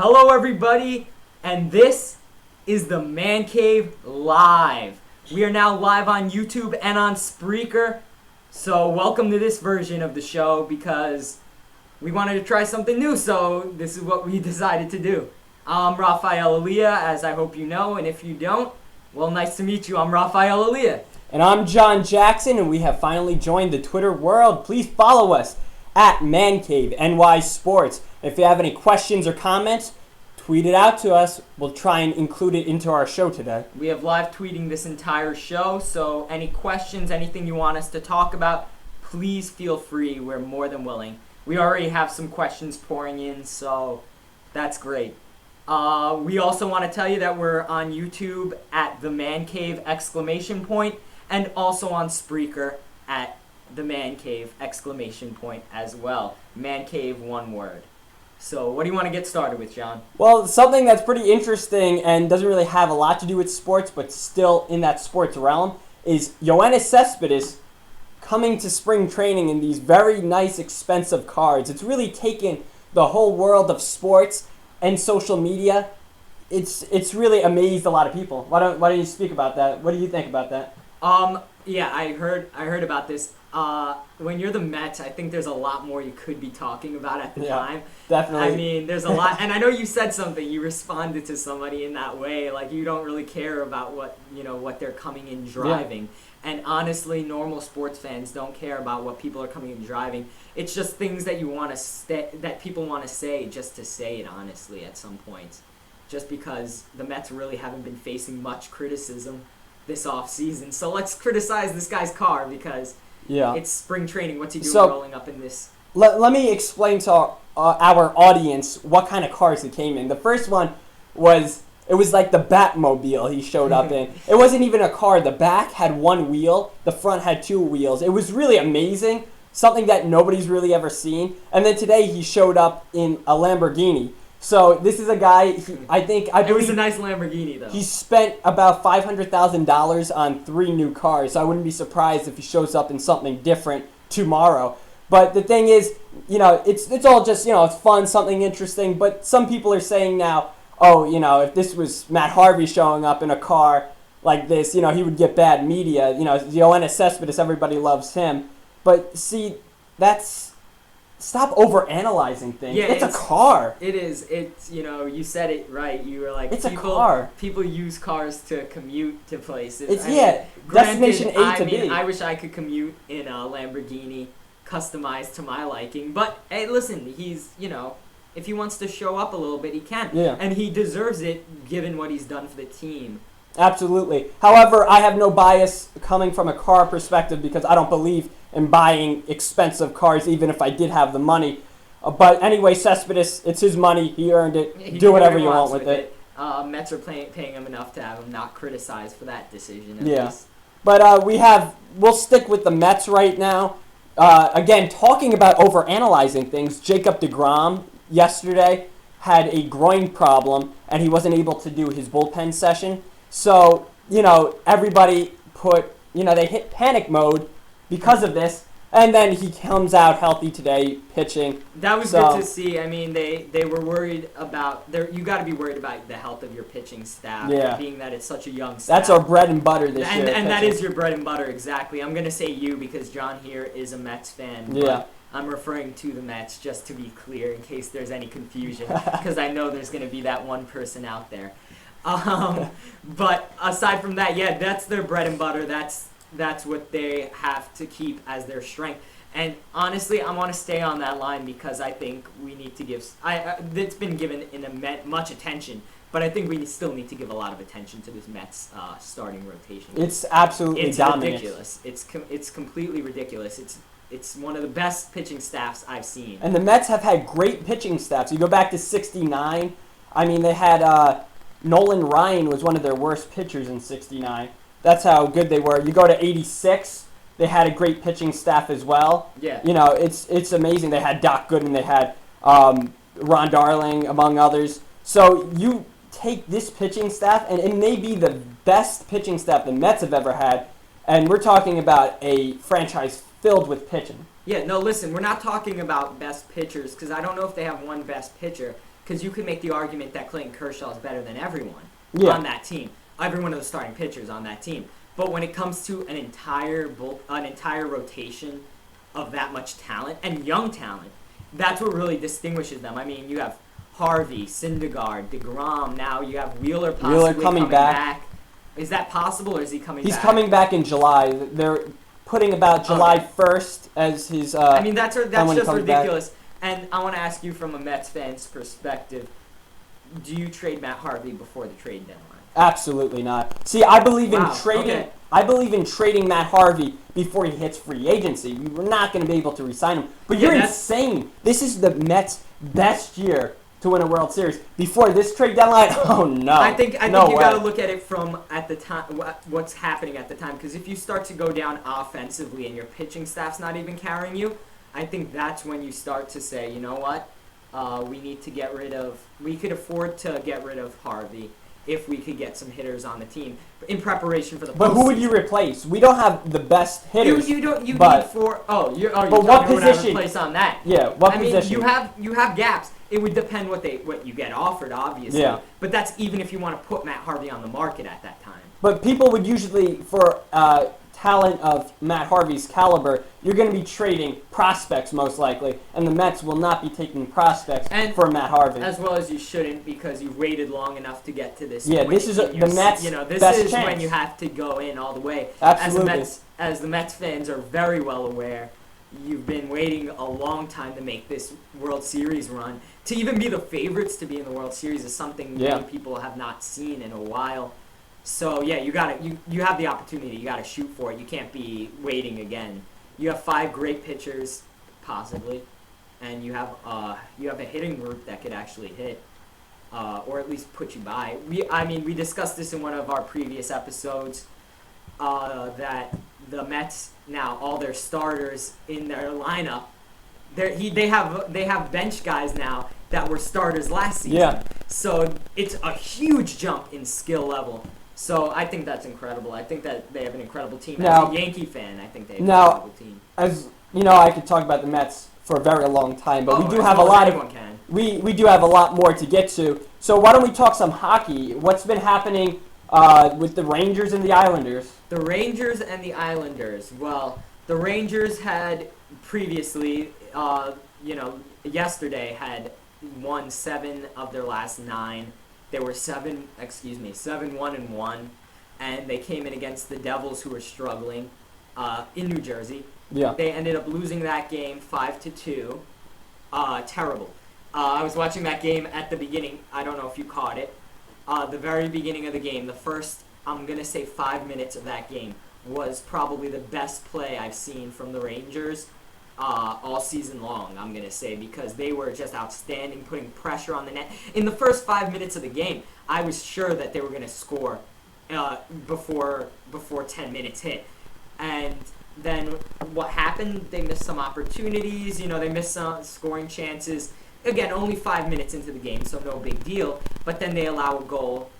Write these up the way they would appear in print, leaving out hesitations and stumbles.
Hello, everybody, and this is the Mancave Live. We are now live on YouTube and on Spreaker, so welcome to this version of the show because we wanted to try something new, so this is what we decided to do. I'm Rafael Aliyah, as I hope you know, and if you don't, well, nice to meet you. I'm Rafael Aliyah. And I'm John Jackson, and we have finally joined the Twitter world. Please follow us at Mancave NY Sports. If you have any questions or comments, tweet it out to us. We'll try and include it into our show today. We have live tweeting this entire show, so any questions, anything you want us to talk about, please feel free. We're more than willing. We already have some questions pouring in, so that's great. We also want to tell you that we're on YouTube at the Mancave ! And also on Spreaker at the Mancave ! As well. Mancave, one word. So what do you want to get started with, John? Well, something that's pretty interesting and doesn't really have a lot to do with sports, but still in that sports realm, is Yoenis Cespedes coming to spring training in these very nice, expensive cars. It's really taken the whole world of sports and social media. It's really amazed a lot of people. Why don't you speak about that? What do you think about that? Yeah, I heard about this. When you're the Mets, I think there's a lot more you could be talking about at the time. Definitely. I mean, there's a lot, and I know you said something. You responded to somebody in that way, like you don't really care about what they're coming in driving. Yeah. And honestly, normal sports fans don't care about what people are coming in driving. It's just things that you want to that people want to say just to say it. Honestly, at some points, just because the Mets really haven't been facing much criticism this off season. So let's criticize this guy's car because it's spring training. What's he doing rolling up in this? Let me explain to our audience what kind of cars he came in. The first one was like the Batmobile he showed up in. It wasn't even a car. The back had one wheel. The front had two wheels. It was really amazing. Something that nobody's really ever seen. And then today he showed up in a Lamborghini. So this is a guy, I believe it was a nice Lamborghini, though. He spent about $500,000 on 3 new cars. So I wouldn't be surprised if he shows up in something different tomorrow. But the thing is, it's all just, it's fun, something interesting. But some people are saying now, if this was Matt Harvey showing up in a car like this, he would get bad media. Yoenis Cespedes, everybody loves him. But see, stop overanalyzing things. Yeah, it's a car. It is. It's, you said it right. You were like, it's a car. People use cars to commute to places. It's, destination A to B. I wish I could commute in a Lamborghini customized to my liking. But, hey, listen, he's, if he wants to show up a little bit, he can. Yeah. And he deserves it given what he's done for the team. Absolutely. However, I have no bias coming from a car perspective because I don't believe in buying expensive cars, even if I did have the money. But anyway, Cespedes, it's his money. He earned it. Do whatever you want with it. Mets are paying him enough to have him not criticized for that decision. At least. But we'll stick with the Mets right now. Again, talking about overanalyzing things, Jacob deGrom yesterday had a groin problem, and he wasn't able to do his bullpen session. So, everybody they hit panic mode because of this, and then he comes out healthy today, pitching. That was good to see. I mean, they were worried about you got to be worried about the health of your pitching staff, being that it's such a young staff. That's our bread and butter this year. And that is your bread and butter, exactly. I'm going to say you because John here is a Mets fan. Yeah. I'm referring to the Mets just to be clear in case there's any confusion because I know there's going to be that one person out there. But aside from that, that's their bread and butter. That's what they have to keep as their strength. And honestly, I want to stay on that line because I think we need to give. It's been given much attention, but I think we still need to give a lot of attention to this Mets starting rotation. It's absolutely dominant. Ridiculous. It's completely ridiculous. It's one of the best pitching staffs I've seen. And the Mets have had great pitching staffs. You go back to '69. I mean, they had. Nolan Ryan was one of their worst pitchers in '69. That's how good they were. You go to '86, they had a great pitching staff as well. Yeah. It's amazing. They had Doc Gooden, they had Ron Darling, among others. So you take this pitching staff, and it may be the best pitching staff the Mets have ever had, and we're talking about a franchise filled with pitching. Yeah, no, listen, we're not talking about best pitchers because I don't know if they have one best pitcher. because you could make the argument that Clayton Kershaw is better than everyone on that team. Every one of the starting pitchers on that team. But when it comes to an entire rotation of that much talent and young talent, that's what really distinguishes them. I mean, you have Harvey, Syndergaard, DeGrom. Now you have Wheeler possibly coming back. Is that possible, or is he coming back? He's coming back in July. They're putting about July 1st as his. I mean, that's just ridiculous. Back. And I want to ask you from a Mets fan's perspective, do you trade Matt Harvey before the trade deadline? Absolutely not. See, I believe in trading. Okay. I believe in trading Matt Harvey before he hits free agency. We're not going to be able to re-sign him. But you're insane. This is the Mets' best year to win a World Series. Before this trade deadline, oh no. I think you got to look at it from at the time, what's happening at the time. Because if you start to go down offensively and your pitching staff's not even carrying you, I think that's when you start to say, you know what, we could afford to get rid of Harvey if we could get some hitters on the team in preparation for the postseason. But who would you replace? We don't have the best hitters. You need four. You're what position? Replace on that. Yeah, what position? I mean, you have gaps. It would depend what you get offered, obviously. Yeah. But that's even if you want to put Matt Harvey on the market at that time. But people would usually, for talent of Matt Harvey's caliber, you're going to be trading prospects most likely, and the Mets will not be taking prospects for Matt Harvey. As well as you shouldn't, because you've waited long enough to get to this point. This is the Mets' this best is chance. When you have to go in all the way. Absolutely. As the Mets fans are very well aware, you've been waiting a long time to make this World Series run. To even be the favorites to be in the World Series is something many people have not seen in a while. So yeah, you have the opportunity. You got to shoot for it. You can't be waiting again. You have 5 great pitchers, possibly, and you have a hitting group that could actually hit, or at least put you by. We discussed this in one of our previous episodes, that the Mets now all their starters in their lineup, they have bench guys now that were starters last season. Yeah. So it's a huge jump in skill level. So I think that's incredible. I think that they have an incredible team. Now, as a Yankee fan, I think they have an incredible team. As you know, I could talk about the Mets for a very long time, but we do have we do have a lot more to get to. So why don't we talk some hockey? What's been happening with the Rangers and the Islanders? The Rangers and the Islanders. Well, the Rangers had previously, yesterday had won 7 of their last 9. They were 7-1-1, and they came in against the Devils, who were struggling in New Jersey. Yeah. They ended up losing that game 5-2. Terrible. I was watching that game at the beginning. I don't know if you caught it. The very beginning of the game, the first, I'm going to say 5 minutes of that game, was probably the best play I've seen from the Rangers all season long, I'm going to say, because they were just outstanding, putting pressure on the net. In the first 5 minutes of the game, I was sure that they were going to score before 10 minutes hit. And then what happened? They missed some opportunities. They missed some scoring chances. Again, only 5 minutes into the game, so no big deal. But then they allow a goal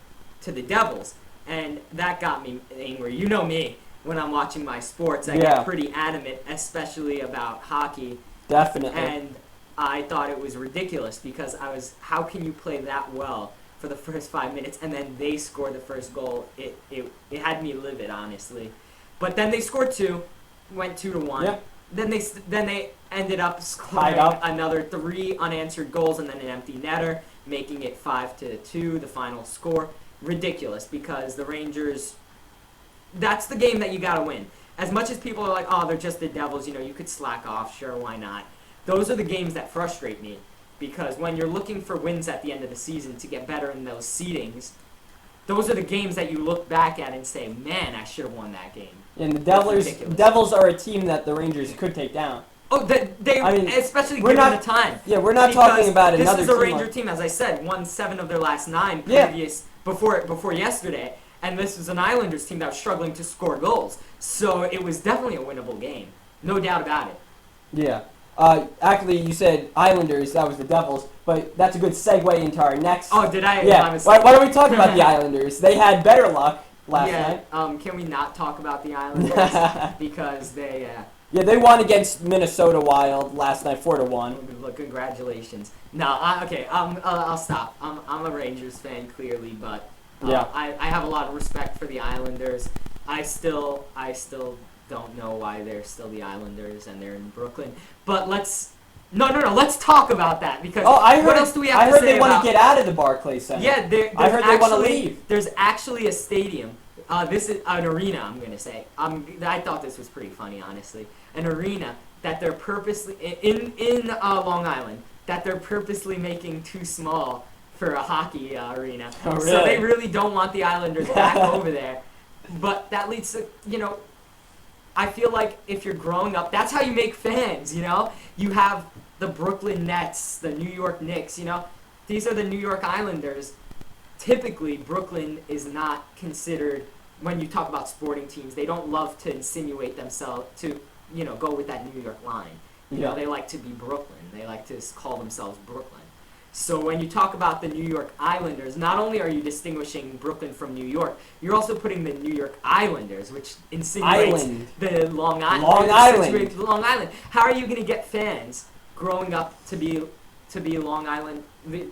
to the Devils, and that got me angry. You know me. When I'm watching my sports, I get pretty adamant, especially about hockey. Definitely. And I thought it was ridiculous because how can you play that well for the first 5 minutes and then they score the first goal? It had me livid, honestly. But then they scored 2, went 2-1. Yeah. Then they ended up scoring another 3 unanswered goals and then an empty netter, making it 5-2, the final score. Ridiculous, because the Rangers, that's the game that you got to win. As much as people are like, oh, they're just the Devils, you could slack off, sure, why not? Those are the games that frustrate me, because when you're looking for wins at the end of the season to get better in those seedings, those are the games that you look back at and say, man, I should have won that game. And the Devils are a team that the Rangers could take down. Oh, especially given the time. Yeah, we're not talking about another team. This is a Ranger team, as I said, won 7 of their last 9 before yesterday. And this was an Islanders team that was struggling to score goals. So it was definitely a winnable game. No doubt about it. Yeah. Actually, you said Islanders, that was the Devils, but that's a good segue into our next... Oh, did I? Yeah. Why don't we talk about the Islanders? They had better luck last Yeah. night. Can we not talk about the Islanders because they? Yeah, they won against Minnesota Wild last night, 4-1. Look, congratulations. No, okay. I'll stop. I'm a Rangers fan clearly, but Yeah. I have a lot of respect for the Islanders. I still don't know why they're still the Islanders and they're in Brooklyn. But let's talk about that because what else do we have to say I heard they want to get out of the Barclays Center. Yeah, I heard they want to leave. There's actually a stadium. This is an arena, I'm going to say. I thought this was pretty funny, honestly. An arena that they're purposely, in Long Island, that they're purposely making too small for a hockey arena. Oh, really? So they really don't want the Islanders back over there. But that leads to, I feel like if you're growing up, that's how you make fans, You have the Brooklyn Nets, the New York Knicks, These are the New York Islanders. Typically, Brooklyn is not considered, when you talk about sporting teams, they don't love to insinuate themselves to, go with that New York line. They like to be Brooklyn. They like to call themselves Brooklyn. So when you talk about the New York Islanders, not only are you distinguishing Brooklyn from New York, you're also putting the New York Islanders, which insinuates the Long Island. How are you going to get fans growing up to be Long Island,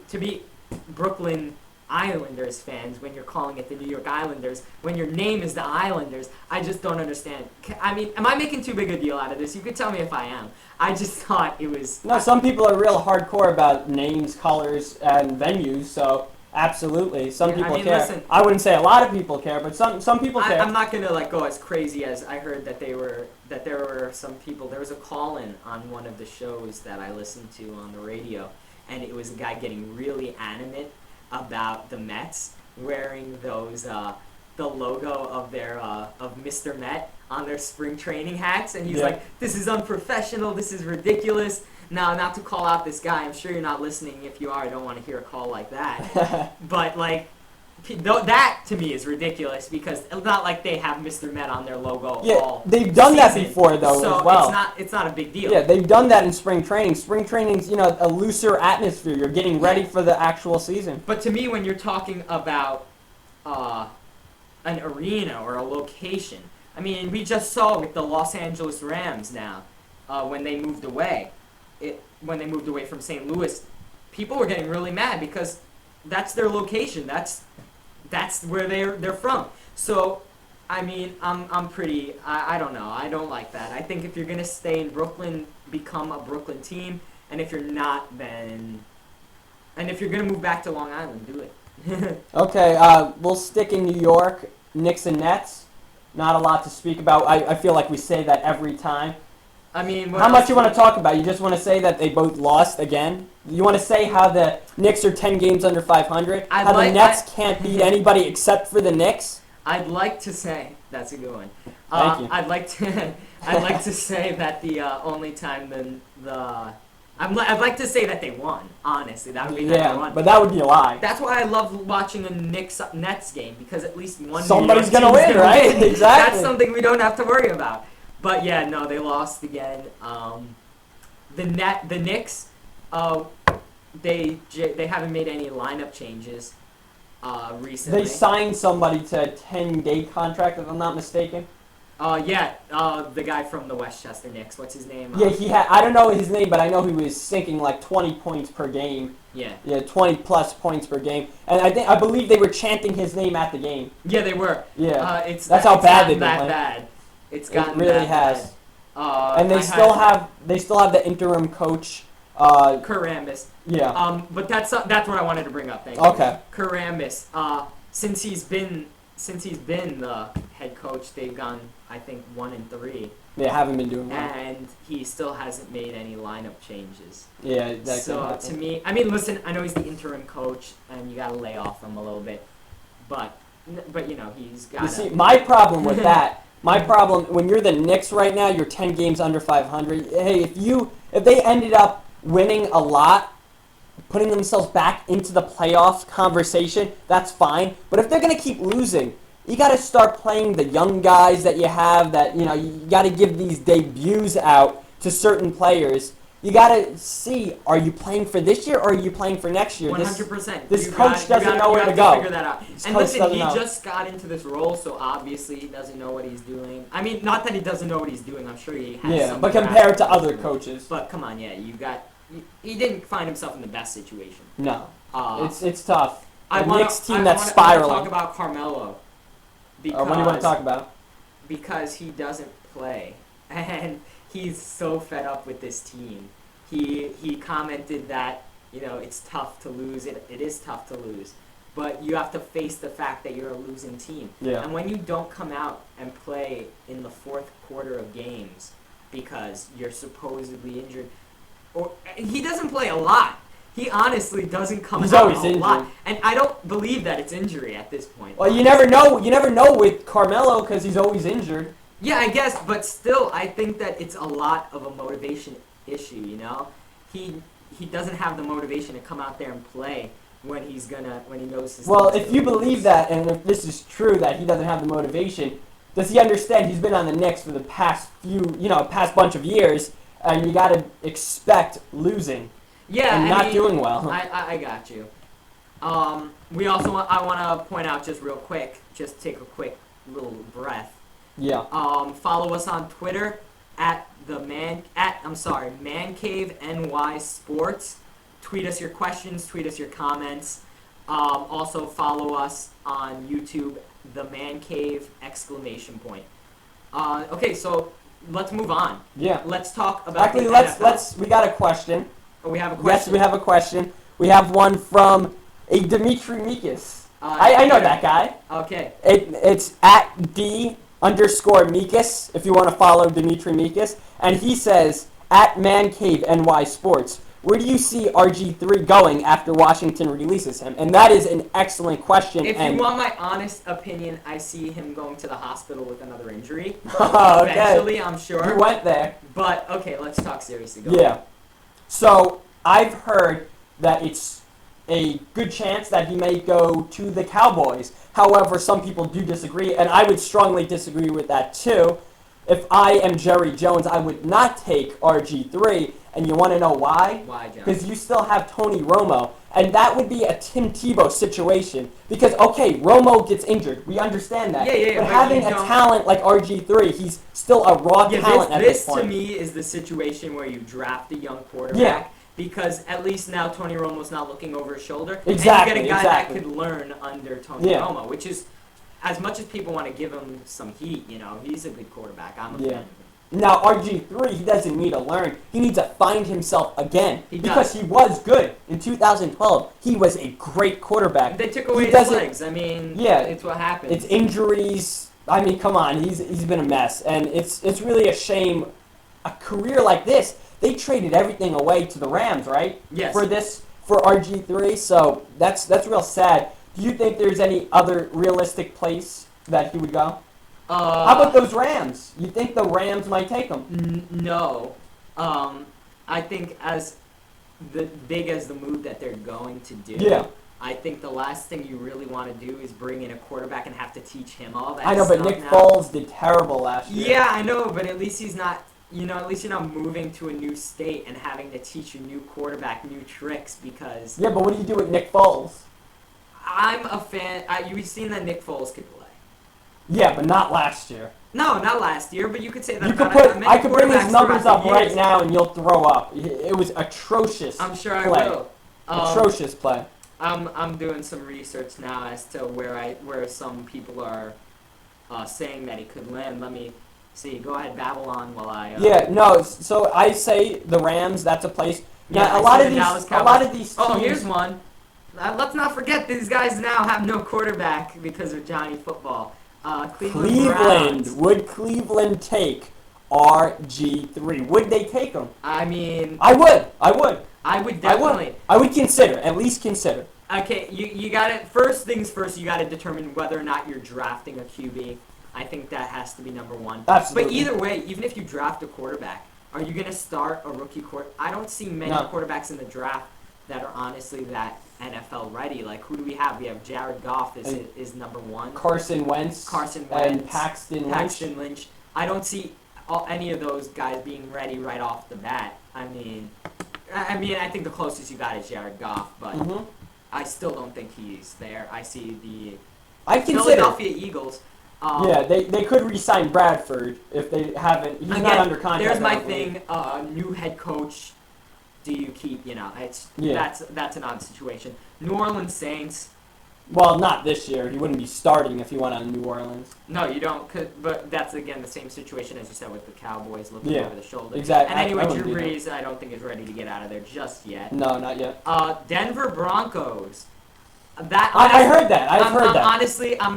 to be Brooklyn Islanders fans when you're calling it the New York Islanders, when your name is the Islanders? I just don't understand. I mean, am I making too big a deal out of this? You could tell me if I am. I just thought it was... No, some people are real hardcore about names, colors, and venues, so absolutely. Some people care. Listen, I wouldn't say a lot of people care, but some people care. I'm not going to go as crazy as I heard that there were some people. There was a call-in on one of the shows that I listened to on the radio, and it was a guy getting really animate about the Mets wearing those the logo of their of Mr. Met on their spring training hats, and he's like, "This is unprofessional. This is ridiculous." Now, not to call out this guy, I'm sure you're not listening. If you are, I don't want to hear a call like that. But that to me is ridiculous because it's not like they have Mr. Met on their logo. Yeah, they've done that before though so as well. It's not a big deal. Yeah, they've done that in spring training. Spring training's a looser atmosphere. You're getting ready for the actual season. But to me, when you're talking about an arena or a location, I mean, we just saw with the Los Angeles Rams now when they moved away. When they moved away from St. Louis, people were getting really mad because that's their location. That's where they're from. So, I mean, I don't know. I don't like that. I think if you're gonna stay in Brooklyn, become a Brooklyn team, and if you're not, and if you're gonna move back to Long Island, do it. Okay, we'll stick in New York. Knicks and Nets. Not a lot to speak about. I feel like we say that every time. I mean, how much you want to talk about? You just want to say that they both lost again? You want to say how the Knicks are 10 games under 500? How the Nets can't beat anybody except for the Knicks? I'd like to say that's a good one. Thank you. I'd like to say that the only time I'd like to say that they won. Honestly, that would be that they won. But that would be a lie. That's why I love watching a Nets game because at least somebody's gonna win, right? Exactly. That's something we don't have to worry about. But yeah, no, they lost again. The Knicks, they haven't made any lineup changes recently. They signed somebody to a 10-day contract, if I'm not mistaken. The guy from the Westchester Knicks. What's his name? Yeah, I don't know his name, but I know he was sinking like 20 points per game. Yeah. Yeah, 20 plus points per game, and I believe they were chanting his name at the game. Yeah, they were. Yeah. That's how bad they've been playing. Bad. It's gotten it really has. Bad. And they still have the interim coach. Karamis. Yeah. But that's what I wanted to bring up. Thank you. Okay. Karamis. Since he's been the head coach, they've gone, I think, 1-3. They haven't been doing well. And he still hasn't made any lineup changes. Yeah, that so to me, I mean, listen, I know he's the interim coach, and you got to lay off him a little bit, but he's got. You see, my problem with that. My problem, when you're the Knicks right now, you're 10 games under 500. Hey, if they ended up winning a lot, putting themselves back into the playoffs conversation, that's fine. But if they're going to keep losing, you got to start playing the young guys that you have. That you got to give these debuts out to certain players. you gotta see, are you playing for this year or are you playing for next year? 100%. This coach doesn't know where to go. Figure that out. And listen, he just got into this role, so obviously he doesn't know what he's doing. I mean, not that he doesn't know what he's doing. I'm sure he has some but compared to other coaches. But come on, he didn't find himself in the best situation. No. It's tough. The Knicks team that's I spiraling. want to talk about Carmelo. What do you want to talk about? Because he doesn't play. And he's so fed up with this team. He commented that, it's tough to lose. It is tough to lose. But you have to face the fact that you're a losing team. Yeah. And when you don't come out and play in the fourth quarter of games because you're supposedly injured, or he doesn't play a lot. He honestly doesn't come out a lot. And I don't believe that it's injury at this point. Well, you never know. You never know with Carmelo because he's always injured. Yeah, I guess, but still, I think that it's a lot of a motivation issue. He doesn't have the motivation to come out there and play when he knows his. Well, if you believe that, and if this is true that he doesn't have the motivation, does he understand he's been on the Knicks for the past past bunch of years, and you got to expect losing. Yeah, and not doing well. I got you. I want to point out just real quick, just take a quick little breath. Yeah. Follow us on Twitter at Mancave NY Sports. Tweet us your questions. Tweet us your comments. Also follow us on YouTube, the Mancave ! Okay, so let's move on. Yeah. Let's talk about. Actually, let's. We got a question. Oh, we have a question. Yes, we have a question. We have one from a Dimitri Mikas. I know that guy. Okay. It's at D_Mikas if you want to follow Dimitri Mikas. And he says, at Mancave NY Sports, where do you see RG3 going after Washington releases him? And that is an excellent question. If you want my honest opinion, I see him going to the hospital with another injury. Okay. Eventually, I'm sure. You went there. But, okay, let's talk seriously. Yeah. So, I've heard that it's a good chance that he may go to the Cowboys. However, some people do disagree, and I would strongly disagree with that too. If I am Jerry Jones, I would not take RG3, and you want to know why? Why, John? Because you still have Tony Romo, and that would be a Tim Tebow situation. Because, okay, Romo gets injured. We understand that. Yeah. But having a talent like RG3, he's still a raw talent at this point. This, to me, is the situation where you draft a young quarterback. Yeah. Because at least now Tony Romo's not looking over his shoulder. Exactly. And you get a guy that could learn under Tony Romo, which is, as much as people want to give him some heat, he's a good quarterback. I'm a fan of him. Now, RG3, he doesn't need to learn. He needs to find himself again. Because he was good. In 2012, he was a great quarterback. They took away his legs. I mean, it's what happened. It's injuries. I mean, come on. He's been a mess. And it's really a shame. A career like this, they traded everything away to the Rams, right? Yes. For RG3, so that's real sad. Do you think there's any other realistic place that he would go? How about those Rams? You think the Rams might take him? No. I think as big as the move that they're going to do, I think the last thing you really want to do is bring in a quarterback and have to teach him all that. I know, but Nick Foles did terrible last year. Yeah, I know, but at least he's not. At least you're not moving to a new state and having to teach a new quarterback new tricks because. Yeah, but what do you do with Nick Foles? I'm a fan. You've seen that Nick Foles could play. Yeah, but not last year. No, not last year, but you could say that. I could bring his numbers up right now and you'll throw up. It was atrocious. I'm sure play. I will. Atrocious play. I'm doing some research now as to where some people are saying that he could land. Let me see. Go ahead, babble on while I. So I say the Rams. That's a place. Yeah, a lot of these. Oh, teams, here's one. Let's not forget these guys now have no quarterback because of Johnny Football. Cleveland. Would Cleveland take RG3? Would they take him? I mean, I would. I would definitely. I would consider. At least consider. Okay, you got to first things first. You got to determine whether or not you're drafting a QB. I think that has to be number one. Absolutely. But either way, even if you draft a quarterback, are you going to start a rookie quarterback? I don't see many quarterbacks in the draft that are honestly that NFL ready. Like, who do we have? We have Jared Goff is number one. Carson Wentz. And Paxton Lynch. I don't see. any of those guys being ready right off the bat. I mean, I think the closest you got is Jared Goff, but I still don't think he's there. I see the Philadelphia Eagles. They could re-sign Bradford if they haven't. He's not under contract. There's my thing. New head coach. Do you keep? That's an odd situation. New Orleans Saints. Well, not this year. He wouldn't be starting if he went on New Orleans. No, you don't. But that's, again, the same situation as you said with the Cowboys looking over the shoulder. Exactly. And anyway, Drew Brees, I don't think is ready to get out of there just yet. No, not yet. Denver Broncos. I heard that. I've heard that. Honestly, I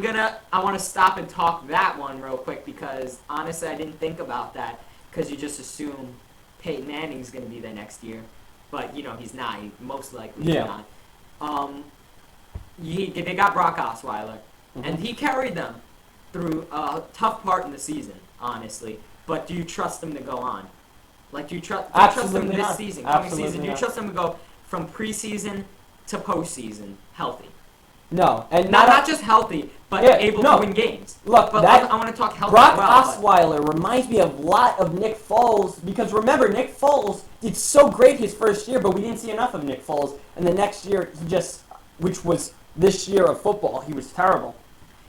want to stop and talk that one real quick because, honestly, I didn't think about that because you just assume Peyton Manning's going to be there next year. But, he's not. He most likely is not. They got Brock Osweiler, and he carried them through a tough part in the season, honestly. But do you trust them to go on? Like, do you trust them this season, coming season? Do you trust them to go from preseason to postseason healthy? No, and not just healthy, but able to win games. Look, but I want to talk healthy. Brock Osweiler reminds me a lot of Nick Foles because remember, Nick Foles did so great his first year, but we didn't see enough of Nick Foles, and the next year which was this year of football, he was terrible.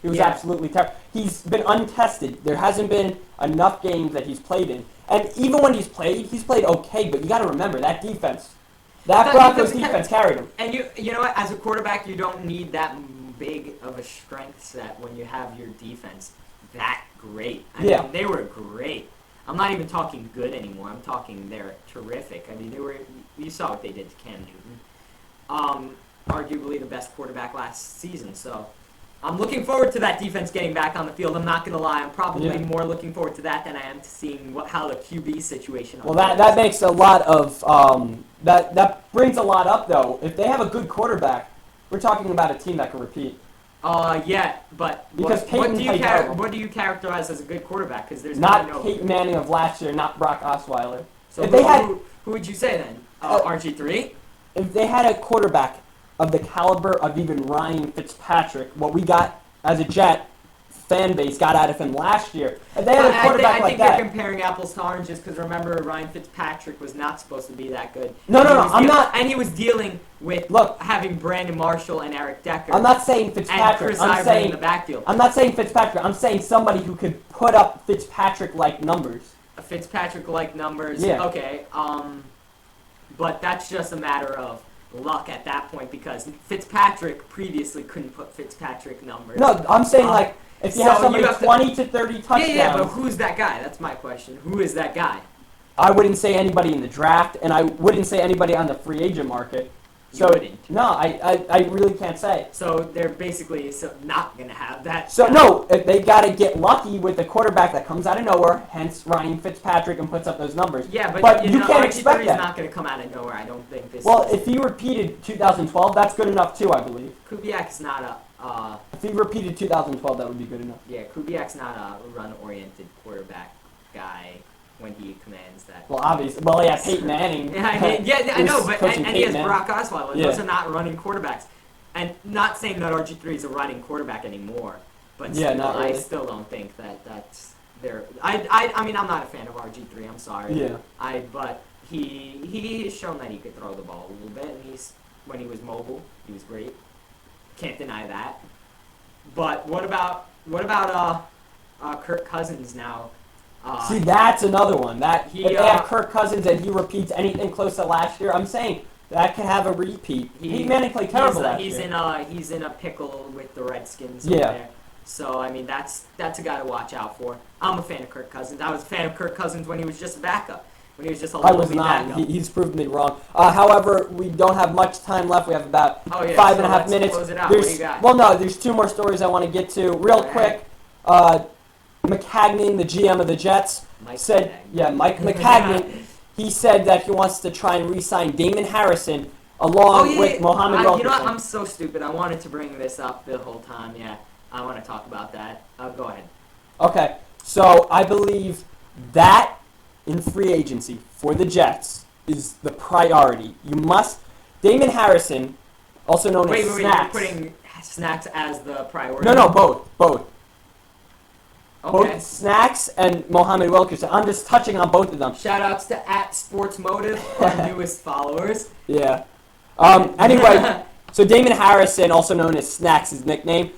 He was absolutely terrible. He's been untested. There hasn't been enough games that he's played in. And even when he's played okay, but you got to remember, that defense, Broncos defense carried him. And you know what, as a quarterback, you don't need that big of a strength set when you have your defense that great. I mean, they were great. I'm not even talking good anymore. I'm talking they're terrific. I mean, you saw what they did to Cam Newton. Arguably the best quarterback last season. So I'm looking forward to that defense getting back on the field. I'm not going to lie. I'm probably more looking forward to that than I am to seeing how the QB situation. Well, that makes a lot of that brings a lot up though. If they have a good quarterback, we're talking about a team that can repeat. But because what do you characterize as a good quarterback? Because there's not Peyton Manning of last year, not Brock Osweiler. So who would you say then? RG3? If they had a quarterback of the caliber of even Ryan Fitzpatrick, what we got as a Jet fan base got out of him last year. If they had a quarterback I think that, you're comparing apples to oranges because remember Ryan Fitzpatrick was not supposed to be that good. No, I'm not. And he was dealing with having Brandon Marshall and Eric Decker. I'm not saying Fitzpatrick. I'm saying in the backfield. I'm not saying Fitzpatrick. I'm saying somebody who could put up Fitzpatrick-like numbers. Fitzpatrick-like numbers. Yeah. Okay. But that's just a matter of luck at that point because Fitzpatrick previously couldn't put Fitzpatrick numbers. No, I'm saying if you have somebody 20 to 30 touchdowns. Yeah, but who's that guy? That's my question. Who is that guy? I wouldn't say anybody in the draft, and I wouldn't say anybody on the free agent market. You wouldn't? No, I really can't say. So they're basically not going to have that. So no, they got to get lucky with a quarterback that comes out of nowhere, hence Ryan Fitzpatrick, and puts up those numbers. Yeah, but you can't expect that. He's not going to come out of nowhere, I don't think. If he repeated 2012, that's good enough too, I believe. Kubiak's not a... if he repeated 2012, that would be good enough. Yeah, Kubiak's not a run-oriented quarterback guy when he commands that. Well, obviously. Well, yeah, Peyton Manning. I know, but and he has Manning. Brock Osweiler. Those are not running quarterbacks. And not saying that RG3 is a running quarterback anymore, but still, not really. I still don't think that's there. I mean, I'm not a fan of RG3. I'm sorry. Yeah. But he has shown that he could throw the ball a little bit, and when he was mobile, he was great. Can't deny that. But what about Kirk Cousins now? See, that's another one. If they have Kirk Cousins and he repeats anything close to last year, I'm saying that could have a repeat. Peyton Manning played terrible last year. He's in a pickle with the Redskins. Yeah. Over there. So I mean that's a guy to watch out for. I'm a fan of Kirk Cousins. I was a fan of Kirk Cousins when he was just a backup. When he was just a I was not. He's proven me wrong. However, we don't have much time left. We have about 5.5 minutes. Close it out. What do you got? Well, no, there's two more stories I want to get to real quick. McCagnon, the GM of the Jets, Mike McCagnon, he said that he wants to try and re-sign Damon Harrison along with Mohamed Wilkerson. You know what? I'm so stupid. I wanted to bring this up the whole time. Yeah, I want to talk about that. Go ahead. Okay, so I believe that in free agency for the Jets is the priority. Damon Harrison, also known as Snacks. You're putting Snacks as the priority? No, both. Okay. Both Snacks and Mohammed Wilkerson. I'm just touching on both of them. Shout outs to @SportsMotive, our newest followers. Yeah. Anyway, so Damon Harrison, also known as Snacks, his nickname,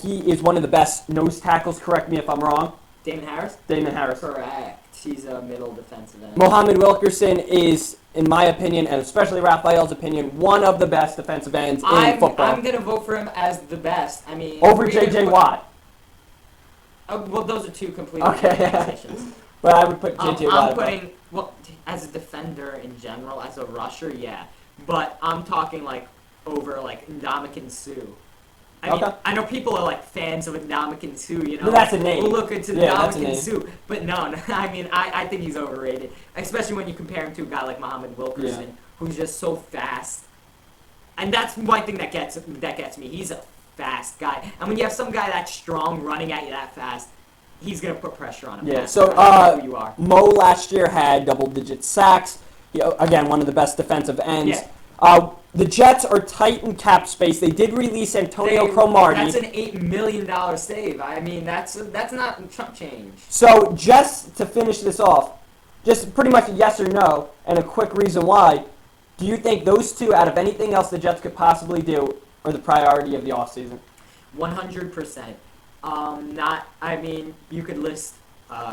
he is one of the best nose tackles. Correct me if I'm wrong. Damon Harris? Damon Harris. Correct. He's a middle defensive end. Mohammed Wilkerson is, in my opinion, and especially Raphael's opinion, one of the best defensive ends in football. I'm going to vote for him as the best. I mean, over J.J. Watt. Well, those are two completely Okay. different positions. But I would put J.J. Watt. I'm putting, well, as a defender in general, as a rusher, yeah. But I'm talking like over like Ndamukong Suh. I mean, I know people are like fans of Ndamukong Suh, you know. But that's a name. We'll look into that's a Ndamukong name. Suh. But no, I mean, I think he's overrated. Especially when you compare him to a guy like Mohammed Wilkerson, who's just so fast. And that's one thing that gets me. He's a fast guy. And when you have some guy that's strong running at you that fast, he's going to put pressure on him. Yeah, so who you are. Mo last year had double-digit sacks. Again, one of the best defensive ends. Yeah. The Jets are tight in cap space. They did release Antonio Cromartie. That's an $8 million save. I mean, that's not chump change. So just to finish this off, just pretty much a yes or no, and a quick reason why, do you think those two, out of anything else the Jets could possibly do, are the priority of the offseason? 100%. I mean, you could list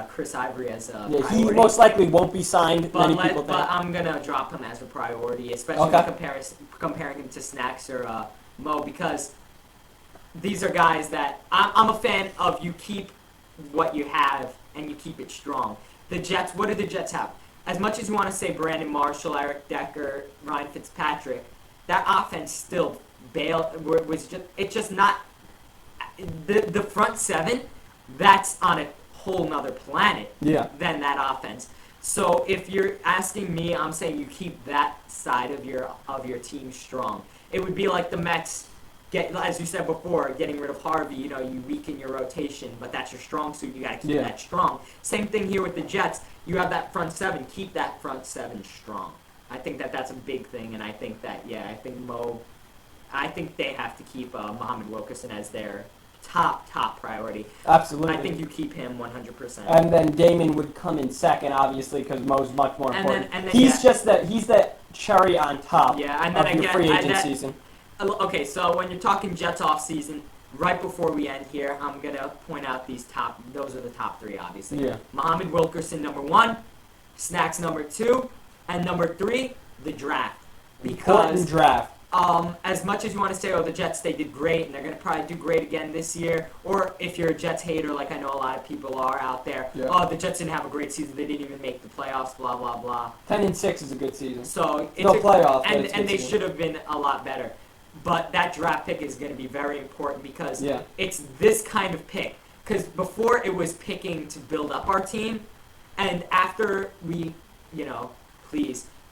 Chris Ivory as a Yeah, priority. he most likely won't be signed, many people think. But I'm going to drop him as a priority, especially comparing him to Snacks or Mo, because these are guys that I'm a fan of. You keep what you have and you keep it strong. The Jets, what do the Jets have? As much as you want to say Brandon Marshall, Eric Decker, Ryan Fitzpatrick, that offense still it's just not the front seven. That's on a whole nother planet than that offense. So if you're asking me, I'm saying you keep that side of your team strong. It would be like the Mets, as you said before, getting rid of Harvey. You know, you weaken your rotation, but that's your strong suit. You got to keep that strong. Same thing here with the Jets. You have that front seven. Keep that front seven strong. I think that's a big thing, and I think that I think they have to keep Mohammed Wilkerson as their top priority. Absolutely. I think you keep him 100%. And then Damon would come in second, obviously, because Mo's much more important. And then, he's the cherry on top of your free agent season. Okay, so when you're talking Jets off season, right before we end here, I'm gonna point out those are the top three, obviously. Yeah. Mohammed Wilkerson, number 1, Snacks, number 2, and number 3, the draft. Important draft. As much as you want to say, the Jets, they did great, and they're going to probably do great again this year, or if you're a Jets hater, like I know a lot of people are out there, the Jets didn't have a great season, they didn't even make the playoffs, blah, blah, blah. 10-6 is a good season. So no playoffs, and they should have been a lot better. But that draft pick is going to be very important because it's this kind of pick. Because before it was picking to build up our team, and after we,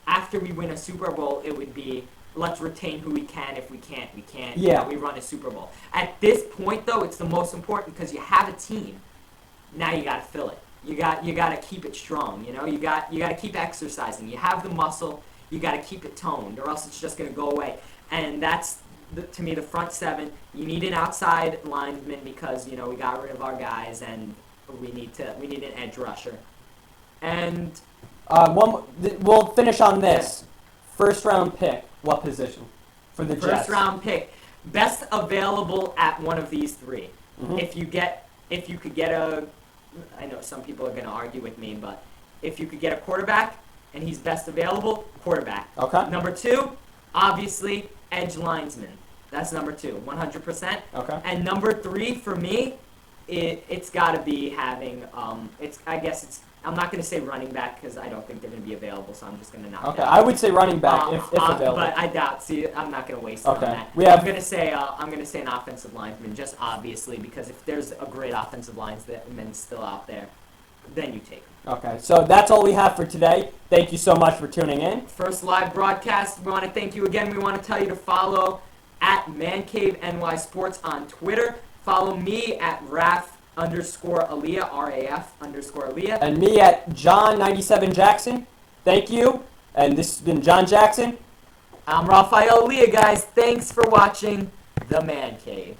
after we win a Super Bowl, it would be, let's retain who we can. If we can't, we can't. Yeah. We run a Super Bowl. At this point, though, it's the most important because you have a team. Now you got to fill it. You got to keep it strong. You got to keep exercising. You have the muscle. You got to keep it toned, or else it's just going to go away. And that's to me the front seven. You need an outside lineman because we got rid of our guys, and we need an edge rusher. And we'll finish on this. First round pick. What position for the Jets? First round pick, best available at one of these 3. Mm-hmm. If you could get I know some people are going to argue with me, but if you could get a quarterback and he's best available, quarterback. Okay. Number 2, obviously edge linesman. That's number 2, 100%. Okay. And number 3 for me, it's got to be having I'm not going to say running back because I don't think they're going to be available, so I'm just going to knock it out. I would say running back if available. But I doubt. See, I'm not going to waste on that. I'm going to say an offensive lineman, just obviously, because if there's a great offensive lineman still out there, then you take them. Okay, so that's all we have for today. Thank you so much for tuning in. First live broadcast. We want to thank you again. We want to tell you to follow at Mancave NY Sports on Twitter. Follow me at _Aliyah, RAF_Aliyah. And me at John97 Jackson. Thank you. And this has been John Jackson. I'm Raphael Aliyah, guys. Thanks for watching The Man Cave.